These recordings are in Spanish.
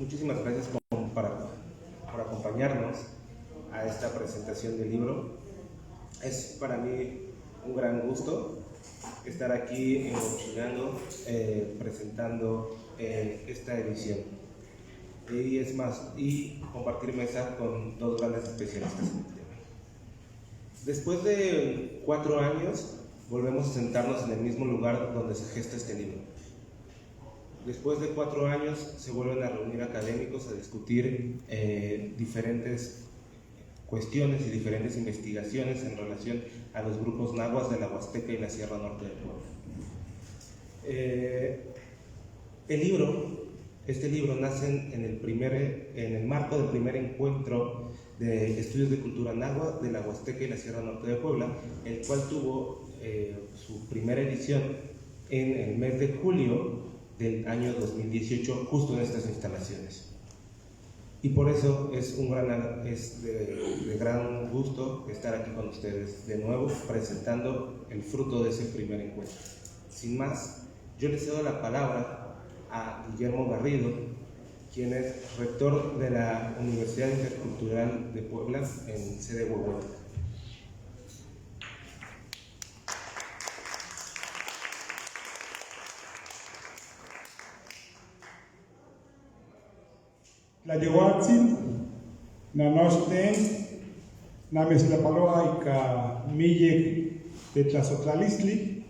Muchísimas gracias por acompañarnos a esta presentación del libro. Es para mí un gran gusto estar aquí en Huachinango presentando esta edición. Y compartir mesa con dos grandes especialistas en el tema. Después de 4 años, volvemos a sentarnos en el mismo lugar donde se gesta este libro. Después de 4 años, se vuelven a reunir académicos a discutir diferentes cuestiones y diferentes investigaciones en relación a los grupos náhuatl de la Huasteca y la Sierra Norte del Puebla. Este libro nace en el marco del primer encuentro de estudios de cultura náhuatl de la Huasteca y la Sierra Norte de Puebla, el cual tuvo su primera edición en el mes de julio del año 2018, justo en estas instalaciones. Y por eso es de gran gusto estar aquí con ustedes de nuevo, presentando el fruto de ese primer encuentro. Sin más, yo les cedo la palabra a Guillermo Garrido, quien es rector de la Universidad Intercultural de Puebla en sede Huehuetla. Tlayoatzin, Nanochten, Nameslapaloa Ika Millek de Tlazotlalisli,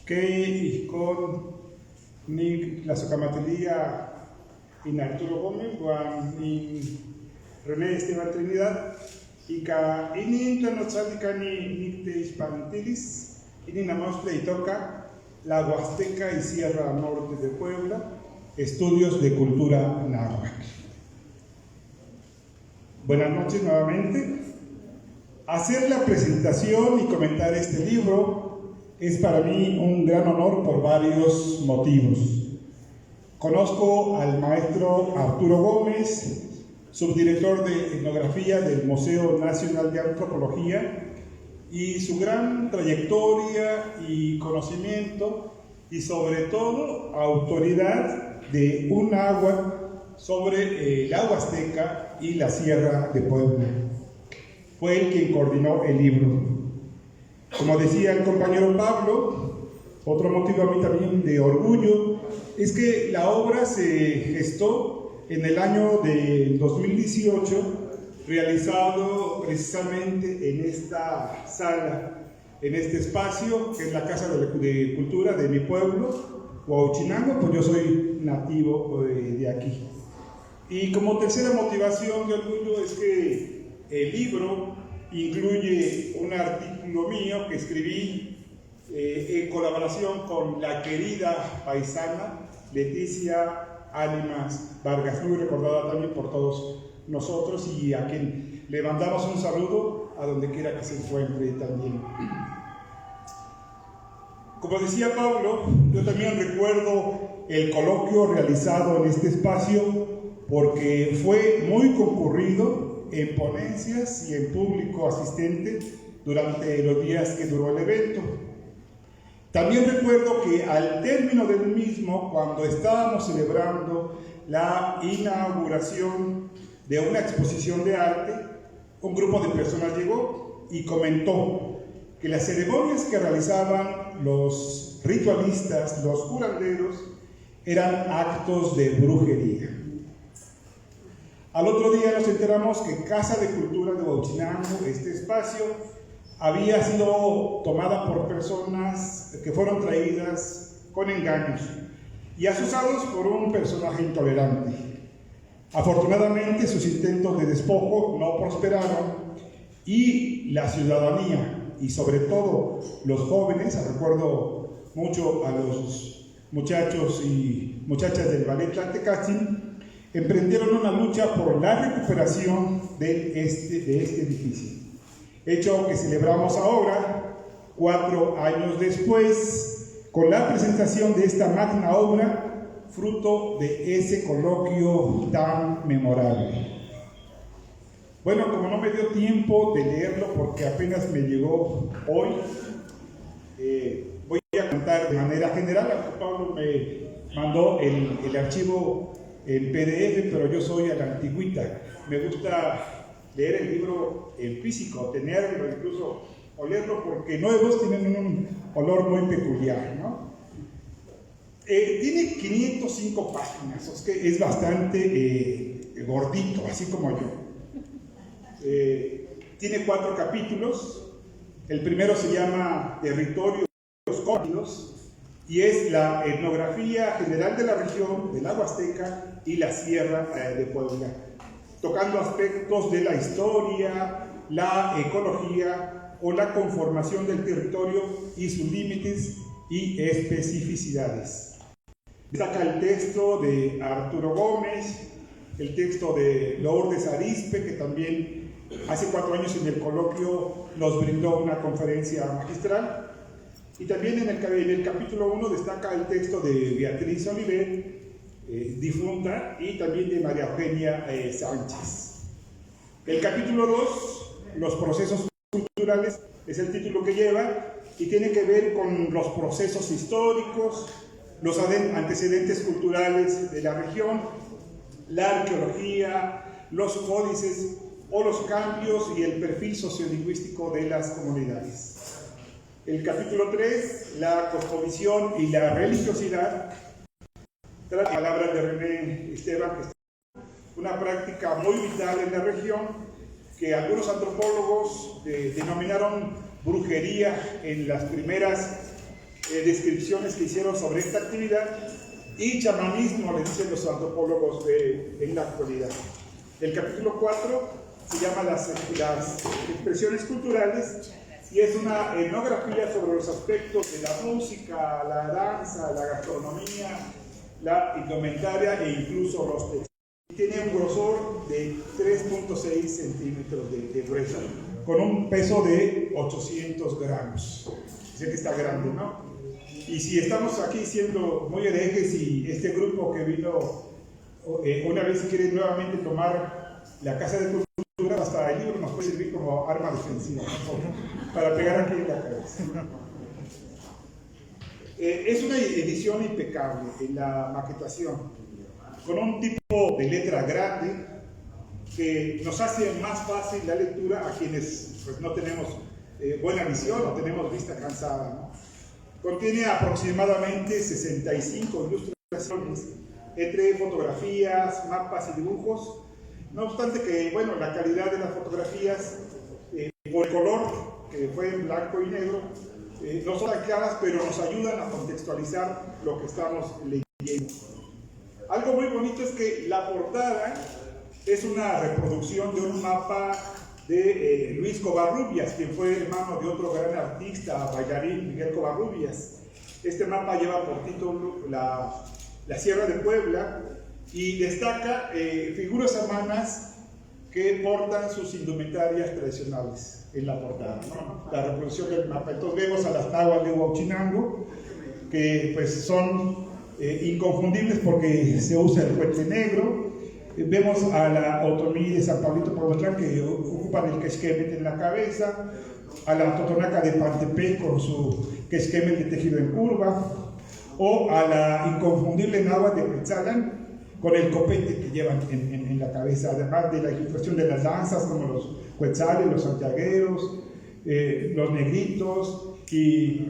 que Icon Nik Tlazocamatelía in Arturo Gómez, Juan in René Esteban Trinidad, Ika Inin Tlanotzaltica Nik de Hispantilis, Inin Namostle y Toca, la Huasteca y Sierra Norte de Puebla, estudios de cultura náhuatl. Buenas noches nuevamente. Hacer la presentación y comentar este libro es para mí un gran honor por varios motivos. Conozco al maestro Arturo Gómez, subdirector de etnografía del Museo Nacional de Antropología, y su gran trayectoria y conocimiento, y sobre todo autoridad de un náhuatl sobre la Huasteca y la Sierra de Puebla. Fue el quien coordinó el libro. Como decía el compañero Pablo, otro motivo a mí también de orgullo es que la obra se gestó en el año de 2018, realizado precisamente en esta sala, en este espacio, que es la Casa de Cultura de mi pueblo, Huachinango, pues yo soy nativo de aquí. Y como tercera motivación de orgullo es que el libro incluye un artículo mío que escribí en colaboración con la querida paisana Leticia Ánimas Vargas, muy recordada también por todos nosotros, y a quien le mandamos un saludo a donde quiera que se encuentre también. Como decía Pablo, yo también recuerdo el coloquio realizado en este espacio porque fue muy concurrido en ponencias y en público asistente durante los días que duró el evento. También recuerdo que al término del mismo, cuando estábamos celebrando la inauguración de una exposición de arte, un grupo de personas llegó y comentó que las ceremonias que realizaban los ritualistas, los curanderos, eran actos de brujería. Al otro día nos enteramos que Casa de Cultura de Huachinango, este espacio, había sido tomada por personas que fueron traídas con engaños y asusados por un personaje intolerante. Afortunadamente, sus intentos de despojo no prosperaron y la ciudadanía, y sobre todo los jóvenes, recuerdo mucho a los muchachos y muchachas del ballet Tlaltecatzin, emprendieron una lucha por la recuperación de este edificio. Hecho que celebramos ahora, 4 años después, con la presentación de esta magna obra, fruto de ese coloquio tan memorable. Bueno, como no me dio tiempo de leerlo porque apenas me llegó hoy, voy a contar de manera general, aunque Pablo me mandó el archivo en PDF, pero yo soy a la antigüita. Me gusta leer el libro en físico, tenerlo, incluso olerlo, porque nuevos tienen un olor muy peculiar, ¿no? Tiene 505 páginas, o sea que es bastante gordito, así como yo. Tiene 4 capítulos. El primero se llama Territorios Cóndidos y es la etnografía general de la región de la Huasteca y la Sierra de Puebla, tocando aspectos de la historia, la ecología o la conformación del territorio y sus límites y especificidades. Destaca el texto de Arturo Gómez, el texto de Lourdes Arizpe, que también hace 4 años en el coloquio nos brindó una conferencia magistral, y también en el capítulo 1 destaca el texto de Beatriz Olivet, difunta, y también de María Eugenia Sánchez. El capítulo 2, los procesos culturales, es el título que lleva, y tiene que ver con los procesos históricos, los antecedentes culturales de la región, la arqueología, los códices o los cambios y el perfil sociolingüístico de las comunidades. El capítulo 3, la cosmovisión y la religiosidad, trae las palabras de René Esteban, que es una práctica muy vital en la región, que algunos antropólogos denominaron brujería en las primeras descripciones que hicieron sobre esta actividad, y chamanismo, le dicen los antropólogos en la actualidad. El capítulo 4 se llama las expresiones culturales y es una etnografía sobre los aspectos de la música, la danza, la gastronomía, la indumentaria e incluso los textiles. Tiene un grosor de 3.6 centímetros de grueso, con un peso de 800 gramos. Sé que está grande, ¿no? Y si estamos aquí siendo muy herejes y este grupo que vino una vez quiere nuevamente tomar la Casa de Cultura, hasta el libro nos puede servir como arma defensiva, ¿no? Para pegar aquí en la cabeza. Es una edición impecable en la maquetación, con un tipo de letra grande que nos hace más fácil la lectura a quienes pues, no tenemos buena visión o tenemos vista cansada, ¿no? Contiene aproximadamente 65 ilustraciones entre fotografías, mapas y dibujos. No obstante que, bueno, la calidad de las fotografías, por el color, que fue en blanco y negro, no son tan claras, pero nos ayudan a contextualizar lo que estamos leyendo. Algo muy bonito es que la portada es una reproducción de un mapa de Luis Covarrubias, quien fue hermano de otro gran artista, bailarín, Miguel Covarrubias. Este mapa lleva por título la Sierra de Puebla y destaca figuras humanas que portan sus indumentarias tradicionales en la portada, ¿no? La reproducción del mapa. Entonces vemos a las nahuas de Huauchinango, que pues son inconfundibles porque se usa el puente negro. Vemos a la otomí de San Pablito Pogotlán, que ocupan el quexquemel en la cabeza, a la totonaca de Pantepec con su quexquemel de tejido en curva, o a la inconfundible náhuatl de Quetzalan con el copete que llevan en la cabeza, además de la ilustración de las danzas como los quetzales, los santiagueros, los negritos y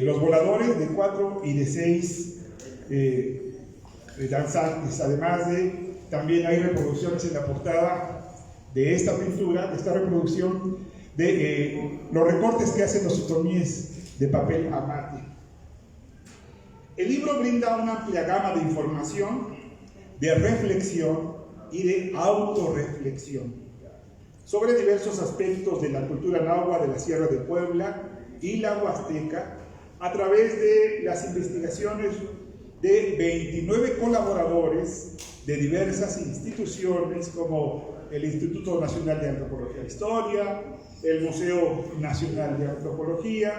los voladores de 4 y de 6 danzantes. Además de, también hay reproducciones en la portada de esta pintura, de esta reproducción, de los recortes que hacen los otomíes de papel amate. El libro brinda una amplia gama de información, de reflexión y de autorreflexión sobre diversos aspectos de la cultura náhuatl de la Sierra de Puebla y la Huasteca a través de las investigaciones de 29 colaboradores de diversas instituciones como el Instituto Nacional de Antropología e Historia, el Museo Nacional de Antropología,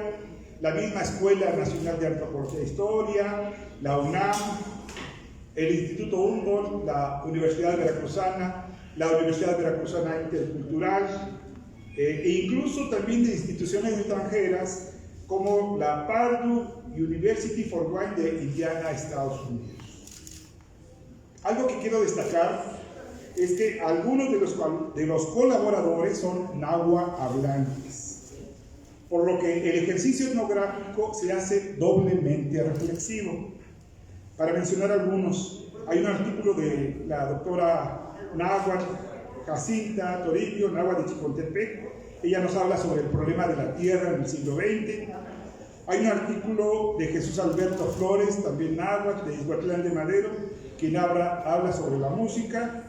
la misma Escuela Nacional de Antropología e Historia, la UNAM, el Instituto Humboldt, la Universidad Veracruzana, la Universidad Veracruzana Intercultural, e incluso también de instituciones extranjeras como la Purdue University for Wine de Indiana, Estados Unidos. Algo que quiero destacar es que algunos de los colaboradores son náhuatl hablantes, por lo que el ejercicio etnográfico se hace doblemente reflexivo. Para mencionar algunos, hay un artículo de la doctora náhuatl Jacinta Toribio, náhuatl de Chicontepec. Ella nos habla sobre el problema de la tierra en el siglo XX. Hay un artículo de Jesús Alberto Flores, también náhuatl, de Izhuatlán de Madero, quien habla sobre la música.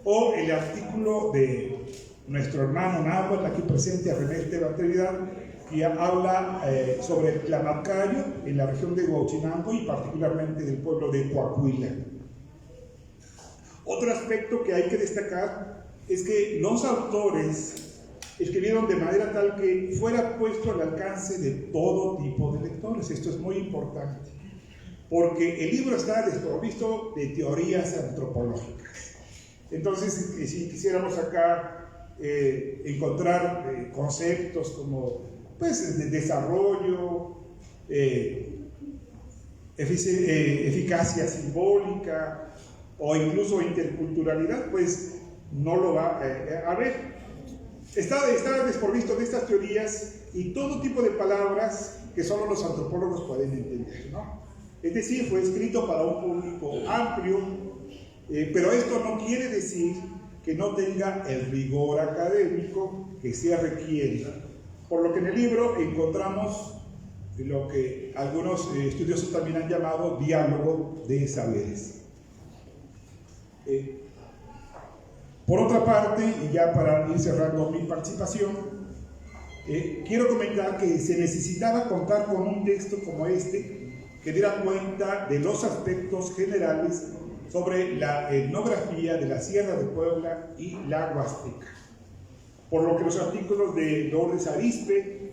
O el artículo de nuestro hermano náhuatl, aquí presente, René Esteban Trinidad, que habla sobre el Tlamatcayo en la región de Huauchinango y particularmente del pueblo de Coahuila. Otro aspecto que hay que destacar es que los autores escribieron de manera tal que fuera puesto al alcance de todo tipo de lectores. Esto es muy importante, porque el libro está desprovisto de teorías antropológicas. Entonces, si quisiéramos acá encontrar conceptos como pues, de desarrollo, eficacia simbólica o incluso interculturalidad, pues no lo va a ver. Está desprovisto de estas teorías y todo tipo de palabras que solo los antropólogos pueden entender, ¿no? Es decir, fue escrito para un público amplio, pero esto no quiere decir que no tenga el rigor académico que se requiere. Por lo que en el libro encontramos lo que algunos estudiosos también han llamado diálogo de saberes. Por otra parte, y ya para ir cerrando mi participación, quiero comentar que se necesitaba contar con un texto como este que diera cuenta de los aspectos generales sobre la etnografía de la Sierra de Puebla y la Huasteca. Por lo que los artículos de Lourdes Arizpe,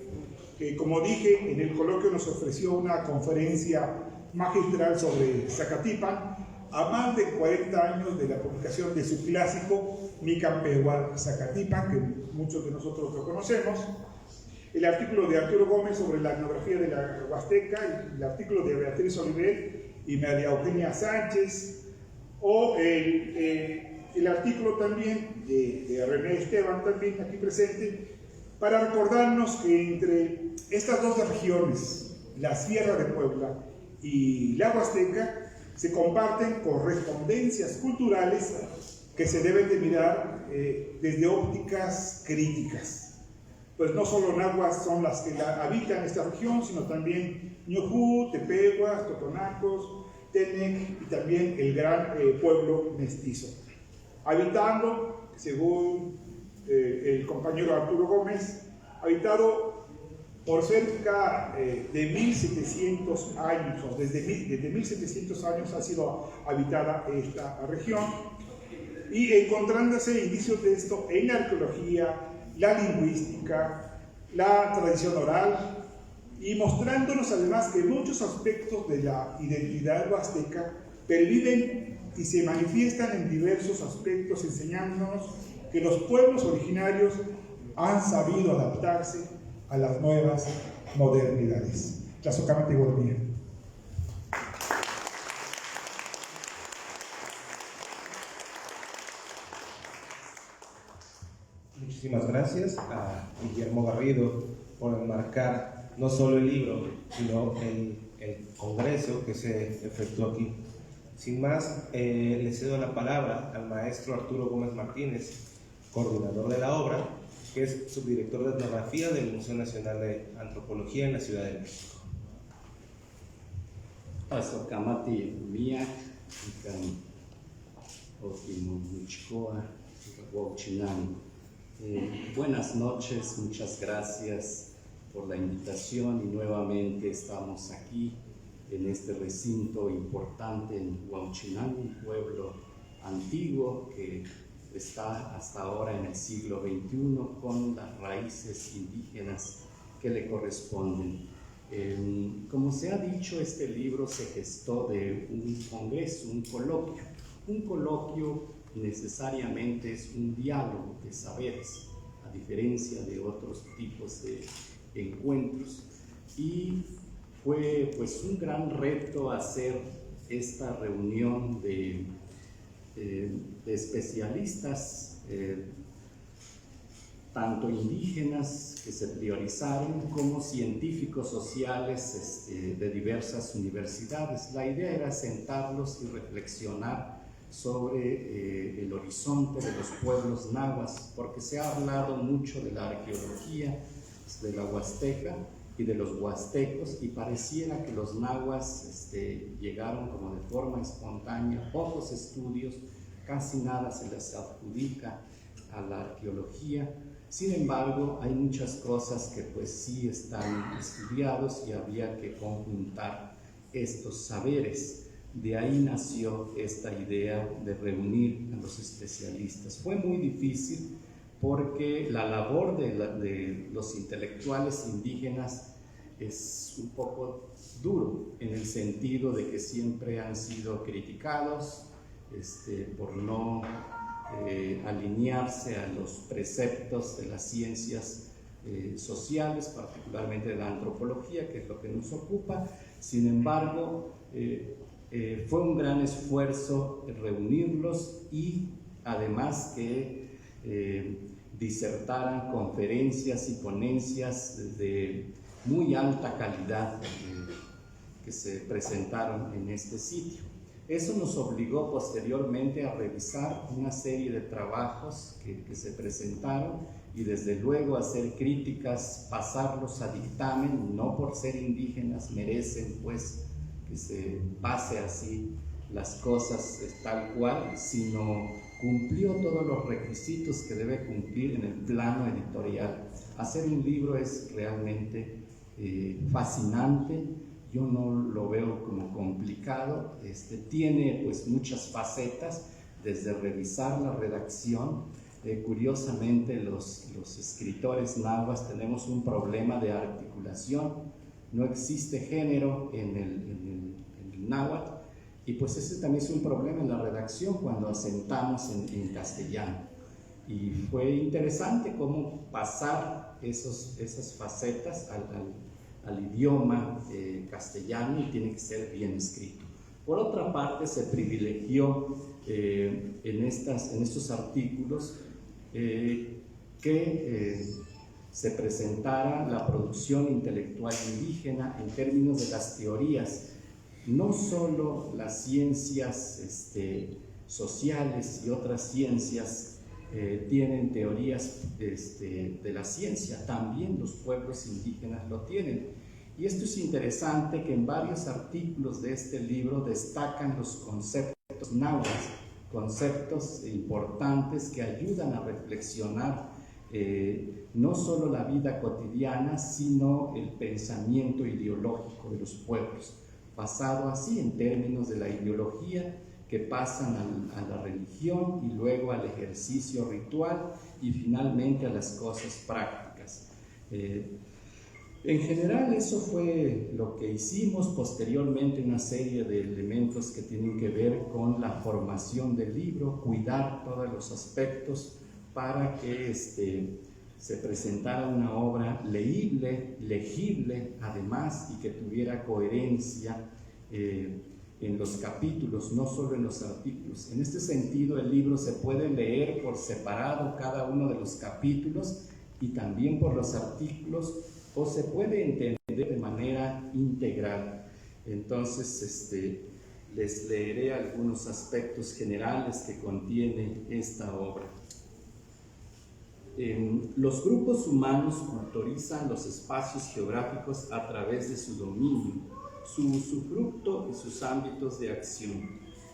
que como dije en el coloquio nos ofreció una conferencia magistral sobre Zacatipan, a más de 40 años de la publicación de su clásico Micampehua Zacatipan, que muchos de nosotros lo conocemos, el artículo de Arturo Gómez sobre la etnografía de la Huasteca, el artículo de Beatriz Oliver y María Eugenia Sánchez, o el artículo también de René Esteban, también aquí presente, para recordarnos que entre estas dos regiones, la Sierra de Puebla y la Huasteca, se comparten correspondencias culturales que se deben de mirar desde ópticas críticas. Pues no solo náhuatl son las que habitan esta región, sino también ñujú, tepehuas, totonacos, tenec y también el gran pueblo mestizo. Habitando, según el compañero Arturo Gómez, habitado por cerca de 1700 años, o desde 1700 años ha sido habitada esta región, y encontrándose indicios de esto en la arqueología, la lingüística, la tradición oral, y mostrándonos además que muchos aspectos de la identidad huasteca perviven y se manifiestan en diversos aspectos, enseñándonos que los pueblos originarios han sabido adaptarse a las nuevas modernidades. Tlazocamati Guardia. Muchísimas gracias a Guillermo Garrido por enmarcar no solo el libro, sino el congreso que se efectuó aquí. Sin más, le cedo la palabra al maestro Arturo Gómez Martínez, coordinador de la obra, que es subdirector de etnografía del Museo Nacional de Antropología en la Ciudad de México. Tlazocamati Miak, Otimuchcoa, Huauchinango. Buenas noches, muchas gracias por la invitación y nuevamente estamos aquí en este recinto importante en Huauchinango, un pueblo antiguo que está hasta ahora en el siglo XXI con las raíces indígenas que le corresponden. Como se ha dicho, este libro se gestó de un congreso, un coloquio. Un coloquio necesariamente es un diálogo de saberes, a diferencia de otros tipos de encuentros, y fue pues un gran reto hacer esta reunión de de especialistas, tanto indígenas que se priorizaron como científicos sociales de diversas universidades. La idea era sentarlos y reflexionar sobre el horizonte de los pueblos nahuas, porque se ha hablado mucho de la arqueología de la Huasteca y de los huastecos, y pareciera que los nahuas llegaron como de forma espontánea, pocos estudios, casi nada se les adjudica a la arqueología. Sin embargo, hay muchas cosas que pues sí están estudiados y había que conjuntar estos saberes. De ahí nació esta idea de reunir a los especialistas. Fue muy difícil porque la labor de los intelectuales indígenas es un poco duro, en el sentido de que siempre han sido criticados por no alinearse a los preceptos de las ciencias sociales, particularmente de la antropología, que es lo que nos ocupa. Sin embargo, fue un gran esfuerzo reunirlos y además que disertaran conferencias y ponencias de muy alta calidad que se presentaron en este sitio. Eso nos obligó posteriormente a revisar una serie de trabajos que se presentaron y desde luego hacer críticas, pasarlos a dictamen. No por ser indígenas merecen pues que se pase así las cosas tal cual, sino cumplió todos los requisitos que debe cumplir en el plano editorial. Hacer un libro es realmente fascinante. Yo no lo veo como complicado. Tiene pues muchas facetas, desde revisar la redacción. Curiosamente los escritores nahuas tenemos un problema de articulación. No existe género en el náhuatl, y pues ese también es un problema en la redacción cuando asentamos en castellano. Y fue interesante cómo pasar esas facetas al idioma castellano, y tiene que ser bien escrito. Por otra parte, se privilegió en estos artículos que se presentara la producción intelectual indígena en términos de las teorías, no solo las ciencias sociales y otras ciencias tienen teorías de la ciencia, también los pueblos indígenas lo tienen. Y esto es interesante, que en varios artículos de este libro destacan los conceptos náhuatl, conceptos importantes que ayudan a reflexionar no solo la vida cotidiana, sino el pensamiento ideológico de los pueblos, basado así en términos de la ideología, que pasan a la religión y luego al ejercicio ritual y finalmente a las cosas prácticas. En general eso fue lo que hicimos. Posteriormente una serie de elementos que tienen que ver con la formación del libro, cuidar todos los aspectos para que se presentara una obra leíble, legible además, y que tuviera coherencia en los capítulos, no solo en los artículos. En este sentido, el libro se puede leer por separado cada uno de los capítulos y también por los artículos, o se puede entender de manera integral. Entonces, les leeré algunos aspectos generales que contiene esta obra. Los grupos humanos culturizan los espacios geográficos a través de su dominio, su usufructo y sus ámbitos de acción.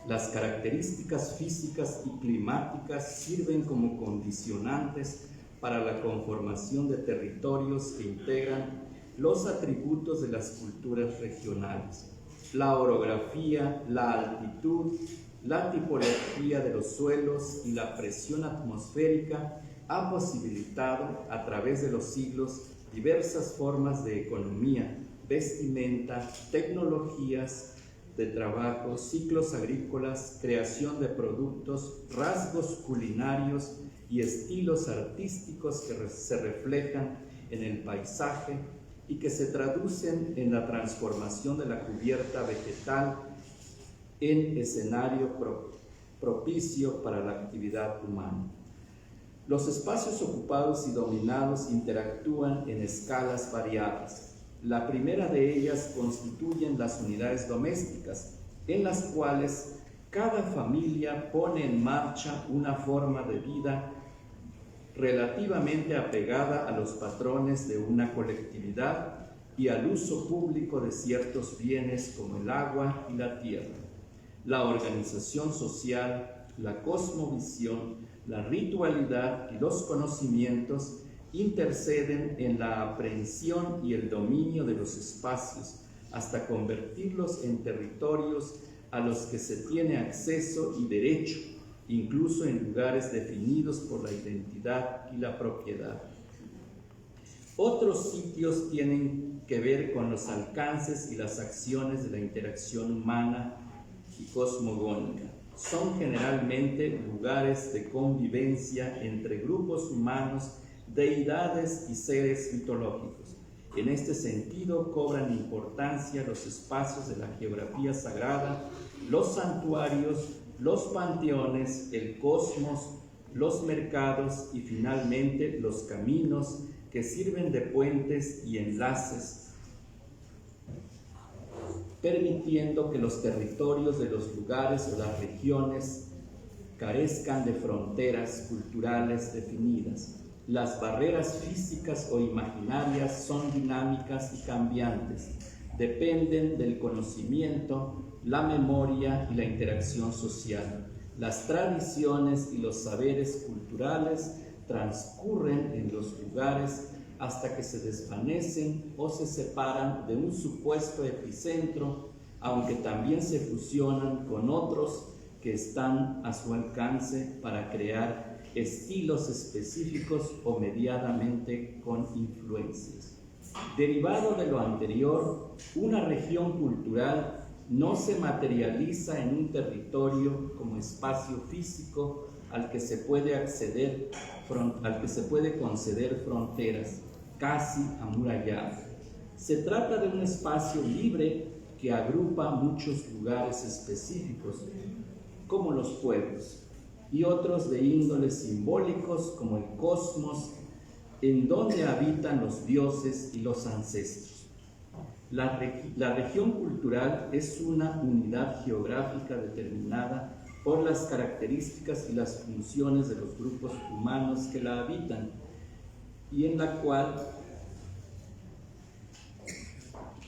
Las características físicas y climáticas sirven como condicionantes para la conformación de territorios que integran los atributos de las culturas regionales. La orografía, la altitud, la tipología de los suelos y la presión atmosférica ha posibilitado a través de los siglos diversas formas de economía, vestimenta, tecnologías de trabajo, ciclos agrícolas, creación de productos, rasgos culinarios y estilos artísticos que se reflejan en el paisaje y que se traducen en la transformación de la cubierta vegetal en escenario propicio para la actividad humana. Los espacios ocupados y dominados interactúan en escalas variables. La primera de ellas constituyen las unidades domésticas, en las cuales cada familia pone en marcha una forma de vida relativamente apegada a los patrones de una colectividad y al uso público de ciertos bienes como el agua y la tierra. La organización social, la cosmovisión, la ritualidad y los conocimientos interceden en la aprehensión y el dominio de los espacios hasta convertirlos en territorios a los que se tiene acceso y derecho, incluso en lugares definidos por la identidad y la propiedad. Otros sitios tienen que ver con los alcances y las acciones de la interacción humana y cosmogónica. Son generalmente lugares de convivencia entre grupos humanos, deidades y seres mitológicos. En este sentido cobran importancia los espacios de la geografía sagrada, los santuarios, los panteones, el cosmos, los mercados y finalmente los caminos que sirven de puentes y enlaces, permitiendo que los territorios de los lugares o las regiones carezcan de fronteras culturales definidas. Las barreras físicas o imaginarias son dinámicas y cambiantes, dependen del conocimiento, la memoria y la interacción social. Las tradiciones y los saberes culturales transcurren en los lugares hasta que se desvanecen o se separan de un supuesto epicentro, aunque también se fusionan con otros que están a su alcance para crear estilos específicos o mediadamente con influencias. Derivado de lo anterior, una región cultural no se materializa en un territorio como espacio físico al que se puede acceder, al que se puede conceder fronteras, casi amurallado. Se trata de un espacio libre que agrupa muchos lugares específicos, como los pueblos, y otros de índoles simbólicos como el cosmos, en donde habitan los dioses y los ancestros. La región cultural es una unidad geográfica determinada por las características y las funciones de los grupos humanos que la habitan y en la cual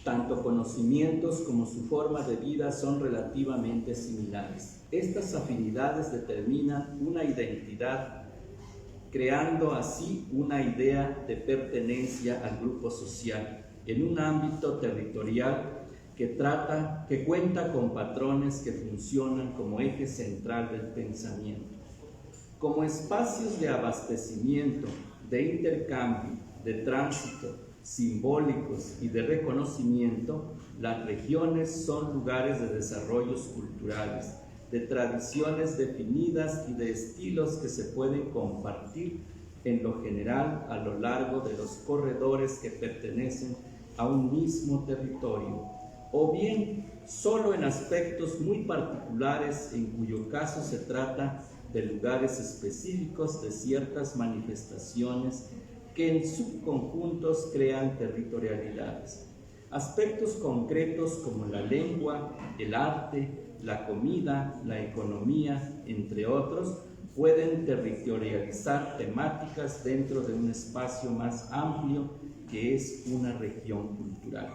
tanto conocimientos como su forma de vida son relativamente similares. Estas afinidades determinan una identidad, creando así una idea de pertenencia al grupo social en un ámbito territorial que cuenta con patrones que funcionan como eje central del pensamiento. Como espacios de abastecimiento, de intercambio, de tránsito, simbólicos y de reconocimiento, las regiones son lugares de desarrollos culturales, de tradiciones definidas y de estilos que se pueden compartir en lo general a lo largo de los corredores que pertenecen a un mismo territorio, o bien solo en aspectos muy particulares en cuyo caso se trata de lugares específicos de ciertas manifestaciones que en subconjuntos crean territorialidades. Aspectos concretos como la lengua, el arte, la comida, la economía, entre otros, pueden territorializar temáticas dentro de un espacio más amplio que es una región cultural.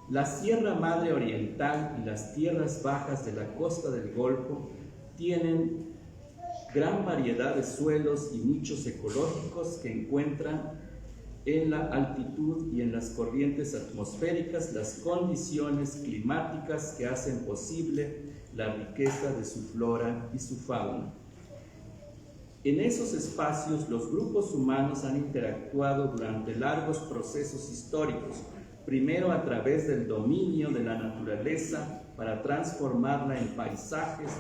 La Sierra Madre Oriental y las tierras bajas de la costa del Golfo tienen gran variedad de suelos y nichos ecológicos que encuentran en la altitud y en las corrientes atmosféricas las condiciones climáticas que hacen posible la riqueza de su flora y su fauna. En esos espacios, los grupos humanos han interactuado durante largos procesos históricos, primero a través del dominio de la naturaleza para transformarla en paisajes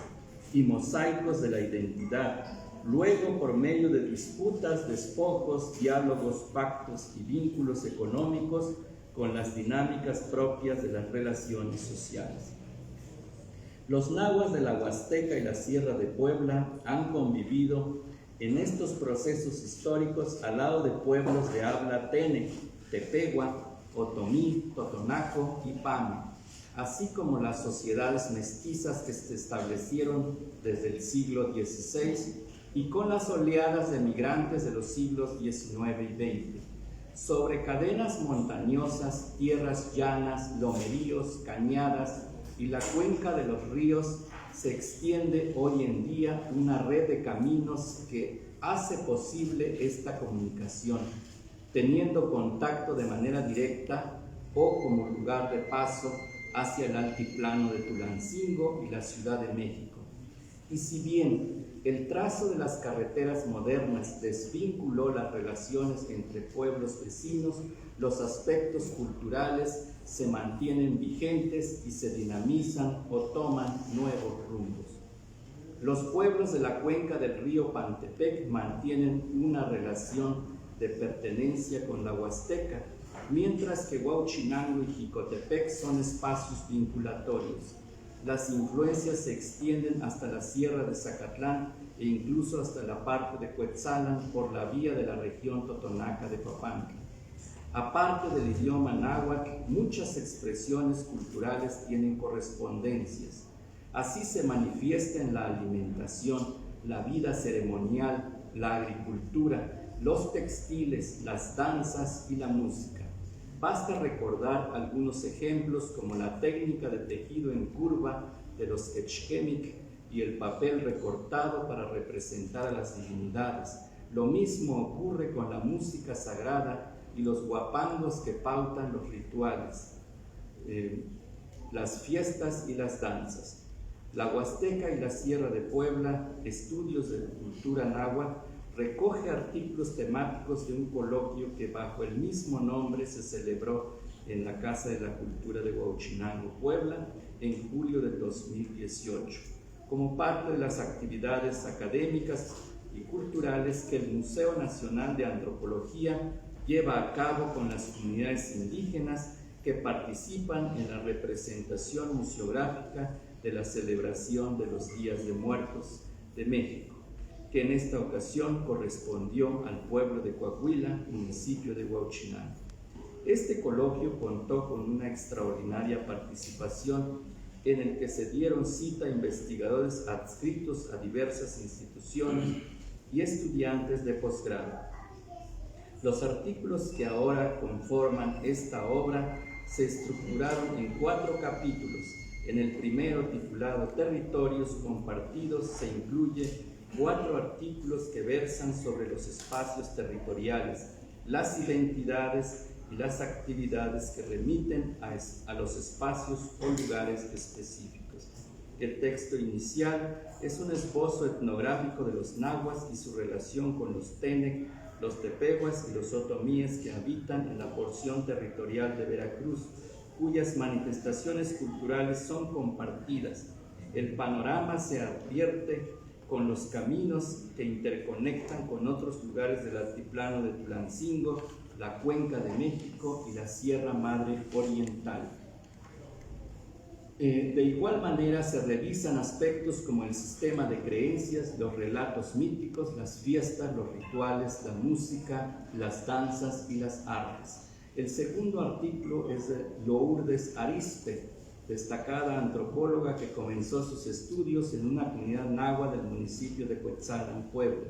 y mosaicos de la identidad, luego por medio de disputas, despojos, diálogos, pactos y vínculos económicos con las dinámicas propias de las relaciones sociales. Los nahuas de la Huasteca y la Sierra de Puebla han convivido en estos procesos históricos al lado de pueblos de habla tene, tepehua, otomí, totonaco y pame, así como las sociedades mestizas que se establecieron desde el siglo XVI y con las oleadas de migrantes de los siglos XIX y XX. Sobre cadenas montañosas, tierras llanas, lomeríos, cañadas y la cuenca de los ríos se extiende hoy en día una red de caminos que hace posible esta comunicación, teniendo contacto de manera directa o como lugar de paso hacia el altiplano de Tulancingo y la Ciudad de México. Y si bien el trazo de las carreteras modernas desvinculó las relaciones entre pueblos vecinos, los aspectos culturales se mantienen vigentes y se dinamizan o toman nuevos rumbos. Los pueblos de la cuenca del río Pantepec mantienen una relación de pertenencia con la Huasteca, mientras que Huauchinango y Jicotepec son espacios vinculatorios. Las influencias se extienden hasta la Sierra de Zacatlán e incluso hasta la parte de Cuetzalan por la vía de la región totonaca de Papantla. Aparte del idioma náhuatl, muchas expresiones culturales tienen correspondencias. Así se manifiesta en la alimentación, la vida ceremonial, la agricultura, los textiles, las danzas y la música. Basta recordar algunos ejemplos como la técnica de tejido en curva de los Echkemik y el papel recortado para representar a las divinidades. Lo mismo ocurre con la música sagrada y los guapangos que pautan los rituales, las fiestas y las danzas. La Huasteca y la Sierra de Puebla, Estudios de Cultura Náhuatl, recoge artículos temáticos de un coloquio que bajo el mismo nombre se celebró en la Casa de la Cultura de Huauchinango, Puebla, en julio del 2018, como parte de las actividades académicas y culturales que el Museo Nacional de Antropología lleva a cabo con las comunidades indígenas que participan en la representación museográfica de la celebración de los Días de Muertos de México, que en esta ocasión correspondió al pueblo de Coahuila, municipio de Huauchinango. Este coloquio contó con una extraordinaria participación en el que se dieron cita investigadores adscritos a diversas instituciones y estudiantes de posgrado. Los artículos que ahora conforman esta obra se estructuraron en 4 capítulos. En el primero, titulado Territorios Compartidos, se incluye 4 artículos que versan sobre los espacios territoriales, las identidades y las actividades que remiten a los espacios o lugares específicos. El texto inicial es un esbozo etnográfico de los nahuas y su relación con los tenec, los tepehuas y los otomíes que habitan en la porción territorial de Veracruz, cuyas manifestaciones culturales son compartidas. El panorama se advierte con los caminos que interconectan con otros lugares del altiplano de Tulancingo, la Cuenca de México y la Sierra Madre Oriental. De igual manera se revisan aspectos como el sistema de creencias, los relatos míticos, las fiestas, los rituales, la música, las danzas y las artes. El segundo artículo es de Lourdes Arizpe, destacada antropóloga que comenzó sus estudios en una comunidad náhuatl del municipio de Cuetzalan, Puebla.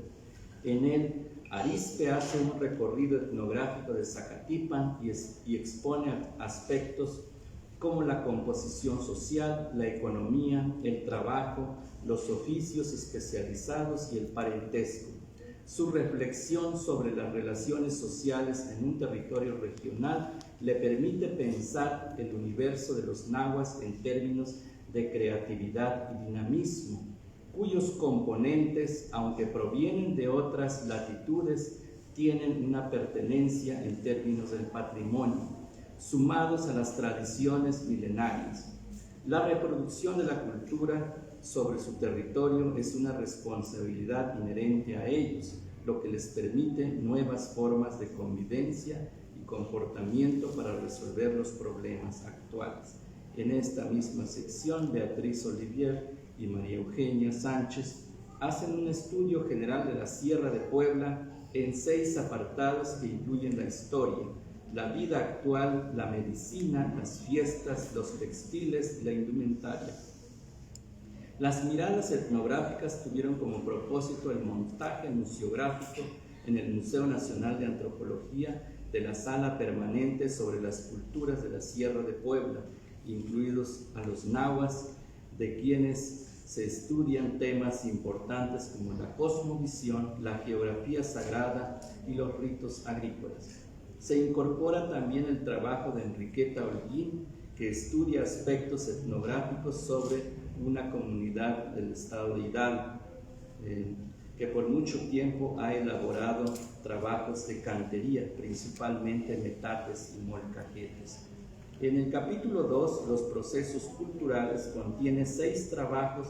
En él, Arizpe hace un recorrido etnográfico de Zacatipan y expone aspectos como la composición social, la economía, el trabajo, los oficios especializados y el parentesco. Su reflexión sobre las relaciones sociales en un territorio regional le permite pensar el universo de los nahuas en términos de creatividad y dinamismo, cuyos componentes, aunque provienen de otras latitudes, tienen una pertenencia en términos del patrimonio, sumados a las tradiciones milenarias. La reproducción de la cultura sobre su territorio es una responsabilidad inherente a ellos, lo que les permite nuevas formas de convivencia y comportamiento para resolver los problemas actuales. En esta misma sección, Beatriz Olivier y María Eugenia Sánchez hacen un estudio general de la Sierra de Puebla en 6 apartados que incluyen la historia, la vida actual, la medicina, las fiestas, los textiles y la indumentaria. Las miradas etnográficas tuvieron como propósito el montaje museográfico en el Museo Nacional de Antropología de la Sala Permanente sobre las culturas de la Sierra de Puebla, incluidos a los nahuas, de quienes se estudian temas importantes como la cosmovisión, la geografía sagrada y los ritos agrícolas. Se incorpora también el trabajo de Enriqueta Holguín, que estudia aspectos etnográficos sobre una comunidad del estado de Hidalgo, que por mucho tiempo ha elaborado trabajos de cantería, principalmente metates y molcajetes. En el capítulo 2, los procesos culturales, contiene 6 trabajos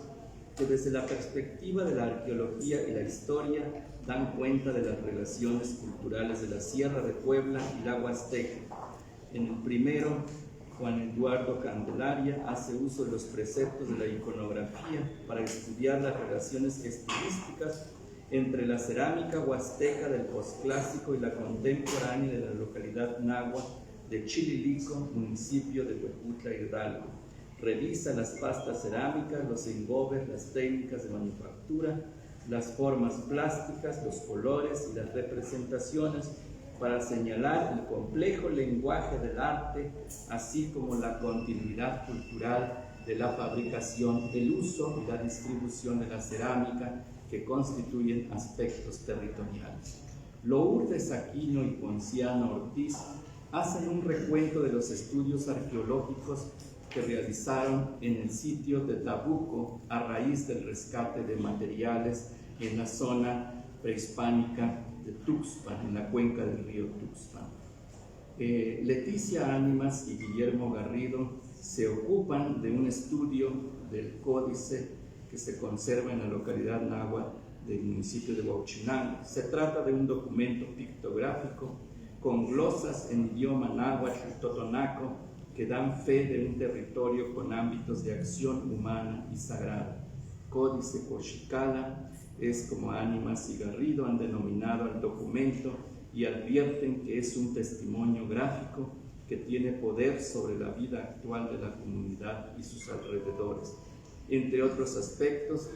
que desde la perspectiva de la arqueología y la historia dan cuenta de las relaciones culturales de la Sierra de Puebla y la Huasteca. En el primero, Juan Eduardo Candelaria hace uso de los preceptos de la iconografía para estudiar las relaciones estilísticas entre la cerámica huasteca del posclásico y la contemporánea de la localidad náhuatl de Chililico, municipio de Huejutla, Hidalgo. Revisa las pastas cerámicas, los engobes, las técnicas de manufactura, las formas plásticas, los colores y las representaciones para señalar el complejo lenguaje del arte, así como la continuidad cultural de la fabricación, el uso y la distribución de la cerámica, que constituyen aspectos territoriales. Lourdes Aquino y Ponciano Ortiz hacen un recuento de los estudios arqueológicos que realizaron en el sitio de Tabuco a raíz del rescate de materiales en la zona prehispánica de Tuxpan, en la cuenca del río Tuxpan. Leticia Ánimas y Guillermo Garrido se ocupan de un estudio del códice que se conserva en la localidad náhuatl del municipio de Huauchinango. Se trata de un documento pictográfico con glosas en idioma náhuatl y totonaco que dan fe de un territorio con ámbitos de acción humana y sagrada. Códice Cochicala es como Ánimas y Garrido han denominado al documento y advierten que es un testimonio gráfico que tiene poder sobre la vida actual de la comunidad y sus alrededores, entre otros aspectos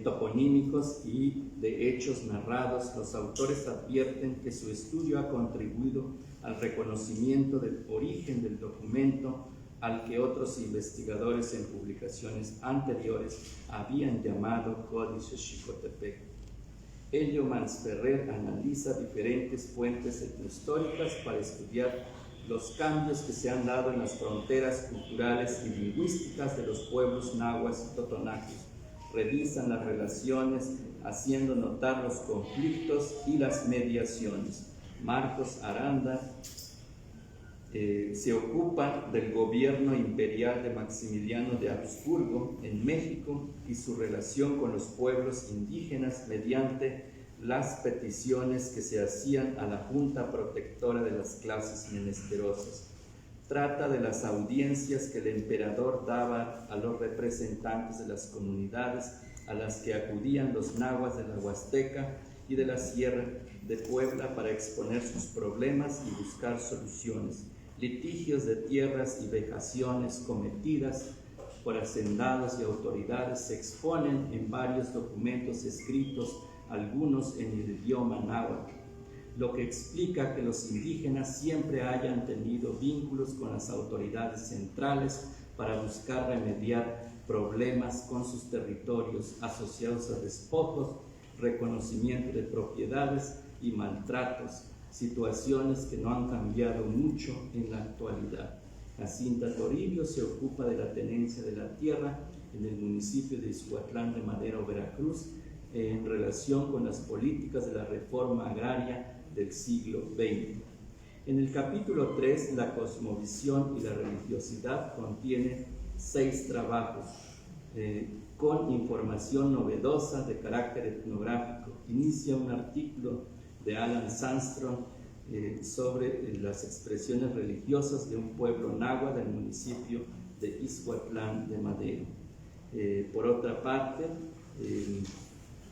toponímicos y de hechos narrados. Los autores advierten que su estudio ha contribuido al reconocimiento del origen del documento, al que otros investigadores en publicaciones anteriores habían llamado Códice Xicotepec. Ello Mansferrer analiza diferentes fuentes etnohistóricas para estudiar los cambios que se han dado en las fronteras culturales y lingüísticas de los pueblos nahuas y totonacos. Revisan las relaciones, haciendo notar los conflictos y las mediaciones. Marcos Aranda se ocupa del gobierno imperial de Maximiliano de Habsburgo en México y su relación con los pueblos indígenas mediante las peticiones que se hacían a la Junta Protectora de las Clases Menesterosas. Trata de las audiencias que el emperador daba a los representantes de las comunidades a las que acudían los nahuas de la Huasteca y de la Sierra de Puebla para exponer sus problemas y buscar soluciones. Litigios de tierras y vejaciones cometidas por hacendados y autoridades se exponen en varios documentos escritos, algunos en el idioma náhuatl, lo que explica que los indígenas siempre hayan tenido vínculos con las autoridades centrales para buscar remediar problemas con sus territorios asociados a despojos, reconocimiento de propiedades y maltratos, situaciones que no han cambiado mucho en la actualidad. Jacinta Toribio se ocupa de la tenencia de la tierra en el municipio de Izhuatlán de Madero, Veracruz, en relación con las políticas de la reforma agraria del siglo XX. En el capítulo 3, la cosmovisión y la religiosidad, contiene 6 trabajos con información novedosa de carácter etnográfico. Inicia un artículo de Alan Sandstrom sobre las expresiones religiosas de un pueblo náhuatl del municipio de Ixhuatlán de Madero. Por otra parte,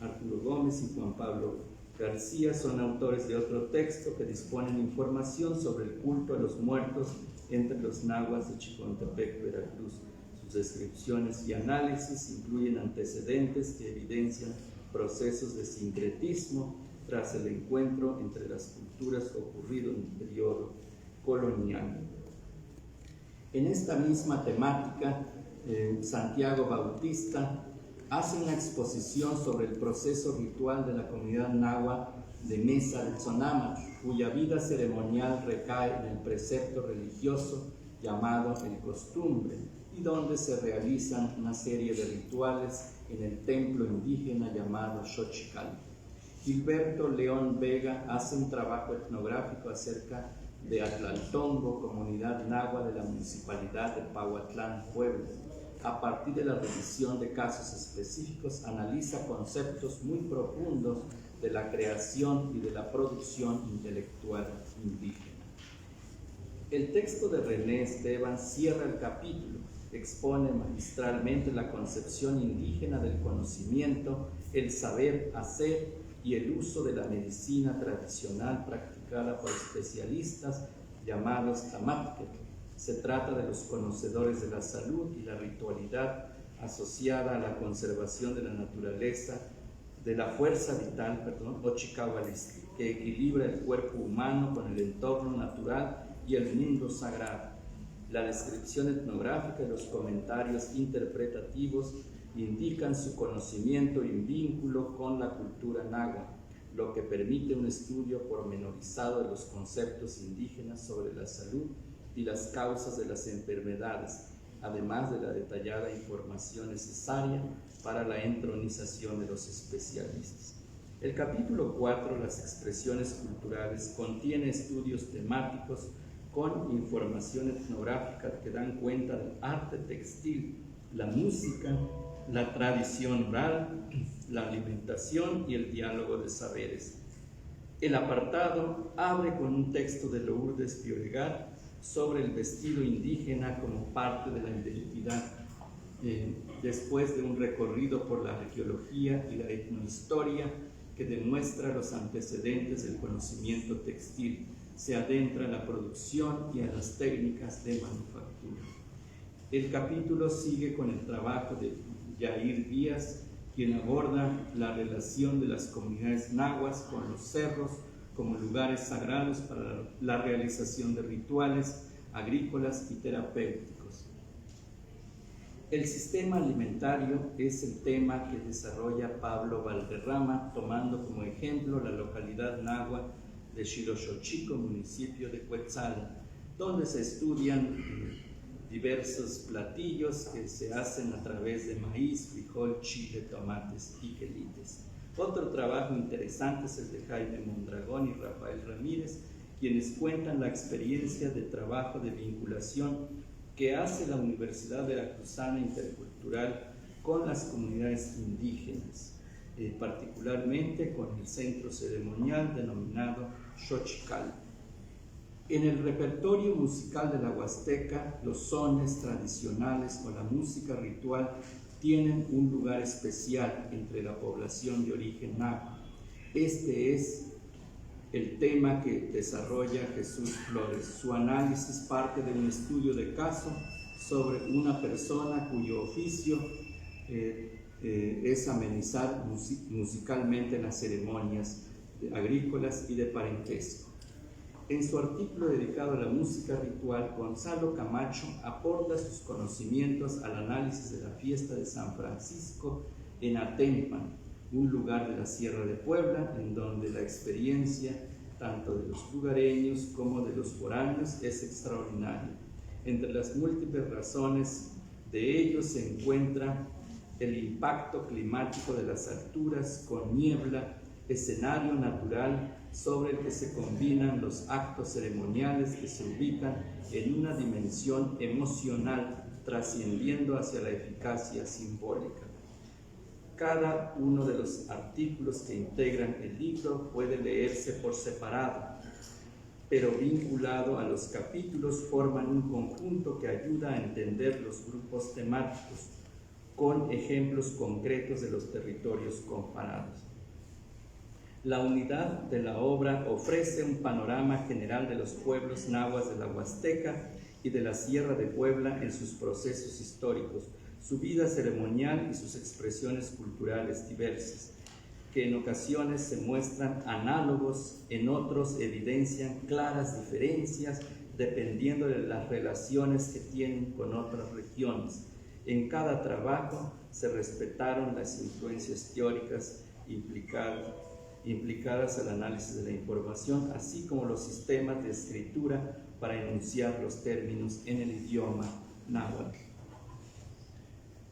Arturo Gómez y Juan Pablo García son autores de otro texto que disponen información sobre el culto a los muertos entre los nahuas de Chicontepec, Veracruz. Sus descripciones y análisis incluyen antecedentes que evidencian procesos de sincretismo tras el encuentro entre las culturas ocurrido en el periodo colonial. En esta misma temática, Santiago Bautista hace una exposición sobre el proceso ritual de la comunidad náhuatl de Mesa del Tzonámatl, cuya vida ceremonial recae en el precepto religioso llamado el costumbre, y donde se realizan una serie de rituales en el templo indígena llamado Xochicalco. Gilberto León Vega hace un trabajo etnográfico acerca de Atlaltongo, comunidad náhuatl de la municipalidad de Pahuatlán, Puebla. A partir de la revisión de casos específicos, analiza conceptos muy profundos de la creación y de la producción intelectual indígena. El texto de René Esteban cierra el capítulo, expone magistralmente la concepción indígena del conocimiento, el saber hacer y el uso de la medicina tradicional practicada por especialistas llamados tamatkek. Se trata de los conocedores de la salud y la ritualidad asociada a la conservación de la naturaleza, de la fuerza vital, Ochikahualistli, que equilibra el cuerpo humano con el entorno natural y el mundo sagrado. La descripción etnográfica y los comentarios interpretativos indican su conocimiento y vínculo con la cultura náhuatl, lo que permite un estudio pormenorizado de los conceptos indígenas sobre la salud y las causas de las enfermedades, además de la detallada información necesaria para la entronización de los especialistas. El capítulo 4, las expresiones culturales, contiene estudios temáticos con información etnográfica que dan cuenta del arte textil, la música, la tradición oral, la alimentación y el diálogo de saberes. El apartado abre con un texto de Lourdes Pioregat sobre el vestido indígena como parte de la identidad. Después de un recorrido por la arqueología y la etnohistoria que demuestra los antecedentes del conocimiento textil, se adentra en la producción y en las técnicas de manufactura. El capítulo sigue con el trabajo de Yair Díaz, quien aborda la relación de las comunidades nahuas con los cerros como lugares sagrados para la realización de rituales agrícolas y terapéuticos. El sistema alimentario es el tema que desarrolla Pablo Valderrama, tomando como ejemplo la localidad náhuatl de Xiloxochico, municipio de Cuetzalan, donde se estudian diversos platillos que se hacen a través de maíz, frijol, chile, tomates y quelites. Otro trabajo interesante es el de Jaime Mondragón y Rafael Ramírez, quienes cuentan la experiencia de trabajo de vinculación que hace la Universidad Veracruzana Intercultural con las comunidades indígenas, particularmente con el centro ceremonial denominado Xochicalco. En el repertorio musical de la Huasteca, los sones tradicionales o la música ritual tienen un lugar especial entre la población de origen náhuatl. Este es el tema que desarrolla Jesús Flores. Su análisis parte de un estudio de caso sobre una persona cuyo oficio es amenizar musicalmente las ceremonias agrícolas y de parentesco. En su artículo dedicado a la música ritual, Gonzalo Camacho aporta sus conocimientos al análisis de la fiesta de San Francisco en Atempan, un lugar de la Sierra de Puebla, en donde la experiencia tanto de los lugareños como de los foráneos es extraordinaria. Entre las múltiples razones de ello se encuentra el impacto climático de las alturas con niebla, escenario natural sobre el que se combinan los actos ceremoniales que se ubican en una dimensión emocional, trascendiendo hacia la eficacia simbólica. Cada uno de los artículos que integran el libro puede leerse por separado. pero vinculado a los capítulos, forman un conjunto que ayuda a entender los grupos temáticos, con ejemplos concretos de los territorios comparados. La unidad de la obra ofrece un panorama general de los pueblos nahuas de la Huasteca y de la Sierra de Puebla en sus procesos históricos, su vida ceremonial y sus expresiones culturales diversas, que en ocasiones se muestran análogos, en otros evidencian claras diferencias dependiendo de las relaciones que tienen con otras regiones. En cada trabajo se respetaron las influencias teóricas implicadas al análisis de la información, así como los sistemas de escritura para enunciar los términos en el idioma náhuatl.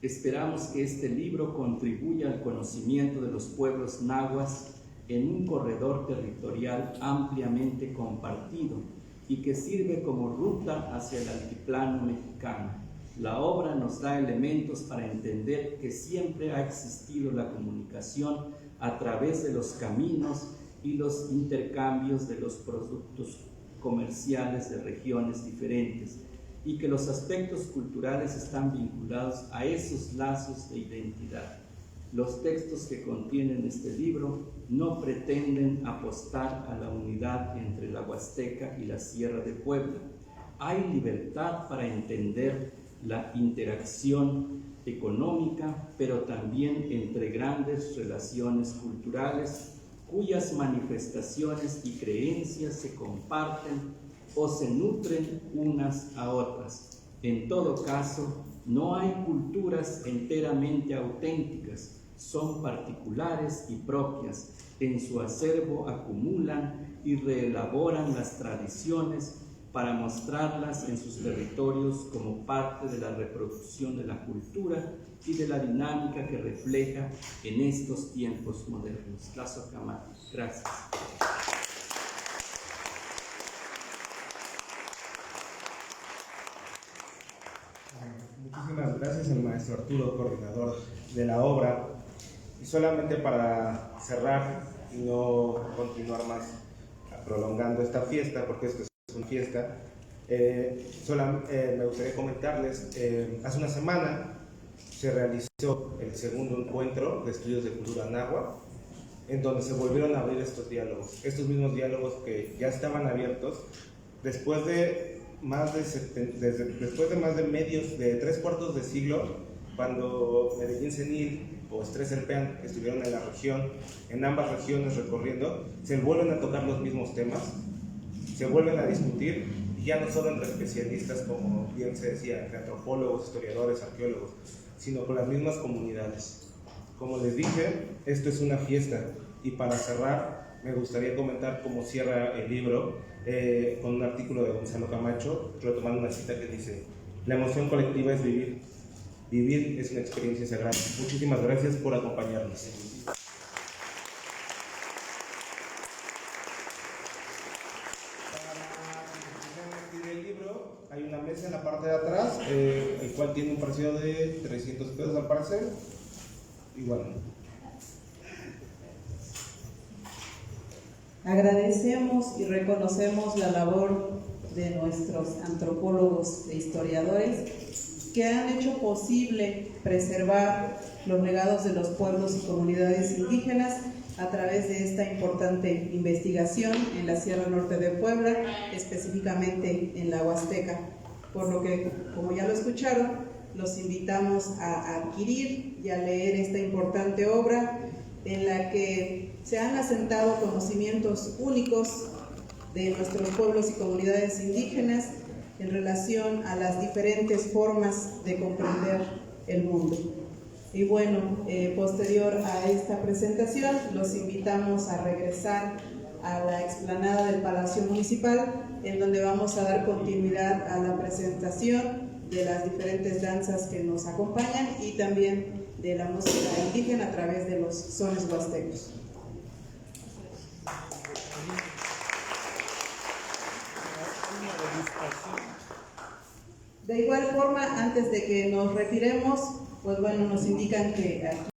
Esperamos que este libro contribuya al conocimiento de los pueblos nahuas en un corredor territorial ampliamente compartido y que sirve como ruta hacia el altiplano mexicano. La obra nos da elementos para entender que siempre ha existido la comunicación a través de los caminos y los intercambios de los productos comerciales de regiones diferentes, y que los aspectos culturales están vinculados a esos lazos de identidad. Los textos que contienen este libro no pretenden apostar a la unidad entre la Huasteca y la Sierra de Puebla. Hay libertad para entender la interacción económica, pero también entre grandes relaciones culturales cuyas manifestaciones y creencias se comparten o se nutren unas a otras. En todo caso, no hay culturas enteramente auténticas, son particulares y propias. En su acervo acumulan y reelaboran las tradiciones para mostrarlas en sus territorios como parte de la reproducción de la cultura y de la dinámica que refleja en estos tiempos modernos. Tlazocamati. Gracias. Muchísimas gracias al maestro Arturo, coordinador de la obra. Y solamente para cerrar y no continuar más prolongando esta fiesta, porque esto es una fiesta, me gustaría comentarles, hace una semana se realizó el segundo encuentro de estudios de cultura náhuatl, en donde se volvieron a abrir estos mismos diálogos que ya estaban abiertos después de más de 3/4 de siglo, cuando Medellín Senil o Estrés Serpean estuvieron en la región, en ambas regiones recorriendo, se vuelven a tocar los mismos temas, se vuelven a discutir, y ya no solo entre especialistas, como bien se decía, entre antropólogos, historiadores, arqueólogos, sino con las mismas comunidades. Como les dije, esto es una fiesta, y para cerrar, me gustaría comentar cómo cierra el libro, con un artículo de Gonzalo Camacho, retomando una cita que dice: la emoción colectiva es vivir. Vivir es una experiencia sagrada. Muchísimas gracias por acompañarnos. Para el libro hay una mesa en la parte de atrás, el cual tiene un precio de 300 pesos al parecer. Y bueno. Agradecemos y reconocemos la labor de nuestros antropólogos e historiadores que han hecho posible preservar los legados de los pueblos y comunidades indígenas a través de esta importante investigación en la Sierra Norte de Puebla, específicamente en la Huasteca. Por lo que, como ya lo escucharon, los invitamos a adquirir y a leer esta importante obra en la que se han asentado conocimientos únicos de nuestros pueblos y comunidades indígenas en relación a las diferentes formas de comprender el mundo. Y bueno, posterior a esta presentación, los invitamos a regresar a la explanada del Palacio Municipal, en donde vamos a dar continuidad a la presentación de las diferentes danzas que nos acompañan y también de la música indígena a través de los sones huastecos. De igual forma, antes de que nos retiremos, pues bueno, nos indican que aquí